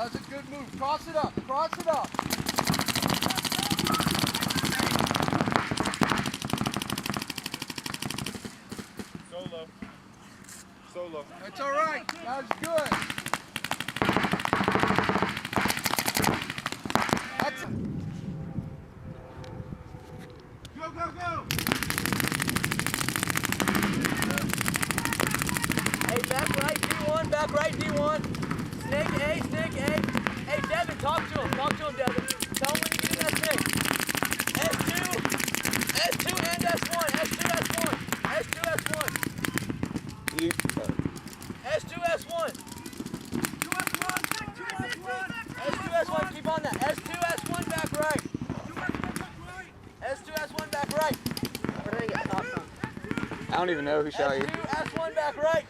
That was a good move. Cross it up. Cross it up. Solo. Solo. That's all right. That was good. That's it. Go, go, go! Hey, back right, D1, back right, D1. Snake A, snake A. Hey, Devin, talk to him, Devin. Tell him when you do that snake. S2 and S1, S2, S1, S2, S1. S2, S1. S2, S1, keep on that. S2, S1, back right. S2, S1, back right. Where did I get caught from? I don't even know who shot you. S2, S1, back right.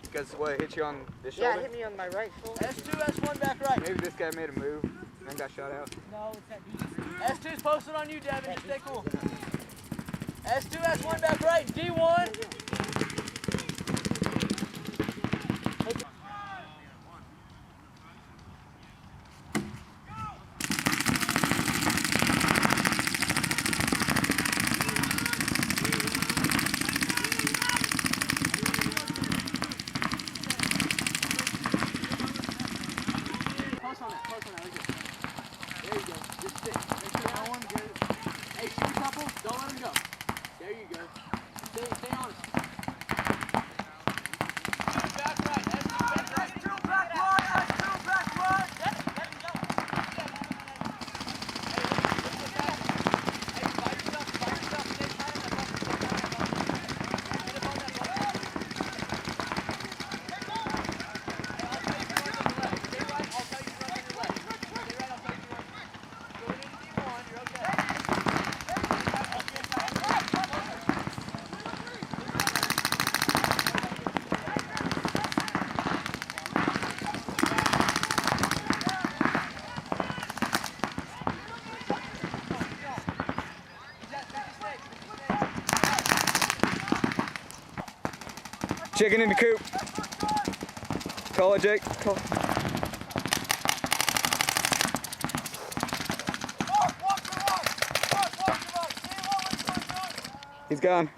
Because what, it hit you on this Yeah, shoulder? it hit me on my right shoulder. S2, S1, back right. Maybe this guy made a move and got shot out. No, it's that D. S2's posted on you, Devin. Just stay cool. S2, S1, back right. D1. Post on that, right there. There you go. Just stick. Make sure no one gets it. Hey, shoot a couple. Don't let him go. There you go. Stay on it. Back right. Back right. S2 back right. S2 back right. Let him go. Hey, fire yourself. Stay tight on that button. Get up on that button. Stay right. I'll tell you to run to your left. Stay right. I'll tell you to run. Going into D1. You're okay. Chicken in the coop. Call it, Jake. Call. He's gone.